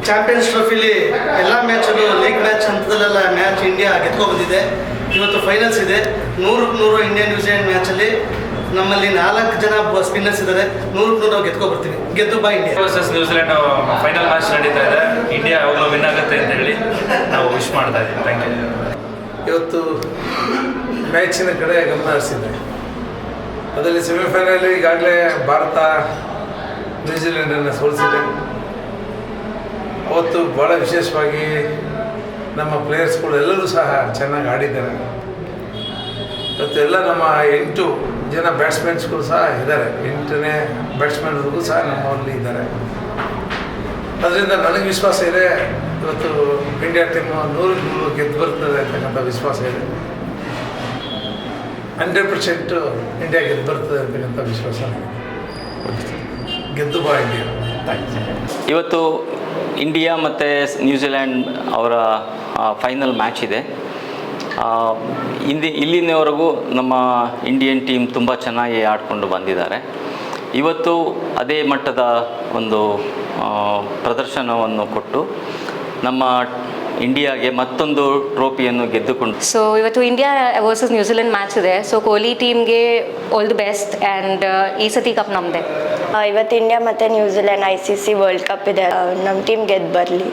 Champions ಟ್ರೋಫಿಲಿ ಎಲ್ಲ ಮ್ಯಾಚಲ್ಲೂ league match ಹಂತದಲ್ಲೆಲ್ಲ match India ಗೆದ್ಕೊಬಂದಿದೆ. ಇವತ್ತು finals ಇದೆ. 100-100 ಇಂಡಿಯಾ ನ್ಯೂಜಿಲೆಂಡ್ ಮ್ಯಾಚಲ್ಲಿ ನಮ್ಮಲ್ಲಿ 4 ಜನ ಸ್ಪಿನ್ನರ್ಸ್ ಇದ್ದಾರೆ. 100-100 ನಾವು ಗೆದ್ಕೊಬರ್ತೀವಿ. ಗೆದ್ದು ಬಾ India versus New Zealand final match ನಡೀತಾ ಇದೆ. ಇಂಡಿಯಾ ಯಾವಾಗಲೂ ವಿನ್ ಆಗುತ್ತೆ ಅಂತ ಹೇಳಿ ನಾವು ವಿಶ್ ಮಾಡ್ತಾ ಇದ್ದೀವಿ. Thank you. ಇವತ್ತು ಮ್ಯಾಚಿನ ಕಡೆ ಗಮನ ಹರಿಸಿದೆ. ಅದರಲ್ಲಿ ಸೆಮಿಫೈನಲ್ ಈಗಾಗಲೇ ಭಾರತ ನ್ಯೂಜಿಲೆಂಡನ್ನು ಸೋಲಿಸಿದೆ. ಅವತ್ತು ಭಾಳ ವಿಶೇಷವಾಗಿ ನಮ್ಮ ಪ್ಲೇಯರ್ಸ್ಗಳು ಎಲ್ಲರೂ ಸಹ ಚೆನ್ನಾಗಿ ಆಡಿದ್ದಾರೆ. ಇವತ್ತು ಎಲ್ಲ ನಮ್ಮ 8 ಜನ ಬ್ಯಾಟ್ಸ್ಮನ್ಸ್ಗಳು ಸಹ ಇದ್ದಾರೆ. 8ನೇ ಬ್ಯಾಟ್ಸ್ಮನ್ಗಳಿಗೂ ಸಹ ನಮ್ಮಲ್ಲಿ ಇದ್ದಾರೆ. ಅದರಿಂದ ನನಗೆ ವಿಶ್ವಾಸ ಇದೆ ಇವತ್ತು ಇಂಡಿಯಾ ಟೀಮು 100-100 ಗೆದ್ದು ಬರ್ತದೆ ಅಂತಕ್ಕಂಥ ವಿಶ್ವಾಸ ಇದೆ. 100% ಇಂಡಿಯಾ ಗೆದ್ದು ಬರ್ತದೆ ಅಂತಕ್ಕಂಥ ವಿಶ್ವಾಸ ಗೆದ್ದು ಬಾ ಇಂಡಿಯಾ. ಇವತ್ತು ಇಂಡಿಯಾ ಮತ್ತು ನ್ಯೂಜಿಲ್ಯಾಂಡ್ ಅವರ ಫೈನಲ್ ಮ್ಯಾಚ್ ಇದೆ. ಇಲ್ಲಿನವರೆಗೂ ನಮ್ಮ ಇಂಡಿಯನ್ ಟೀಮ್ ತುಂಬ ಚೆನ್ನಾಗಿ ಆಡಿಕೊಂಡು ಬಂದಿದ್ದಾರೆ. ಇವತ್ತು ಅದೇ ಮಟ್ಟದ ಒಂದು ಪ್ರದರ್ಶನವನ್ನು ಕೊಟ್ಟು ನಮ್ಮ ಇಂಡಿಯಾಗೆ ಮತ್ತೊಂದು ಟ್ರೋಫಿಯನ್ನು ಗೆದ್ದುಕೊಂಡು. ಸೊ ಇವತ್ತು ಇಂಡಿಯಾ ವರ್ಸಸ್ ನ್ಯೂಜಿಲೆಂಡ್ ಮ್ಯಾಚ್ ಇದೆ. ಸೊ ಕೊಹ್ಲಿ ಟೀಮ್ಗೆ ಆಲ್ ದಿ ಬೆಸ್ಟ್ ಆ್ಯಂಡ್ ಈ ಸತಿ ಕಪ್ ನಮ್ಮದೇ. ಇವತ್ತು ಇಂಡಿಯಾ ಮತ್ತು ನ್ಯೂಜಿಲೆಂಡ್ ICC ವರ್ಲ್ಡ್ ಕಪ್ ಇದೆ. ನಮ್ಮ ಟೀಮ್ ಗೆದ್ದು ಬರಲಿ.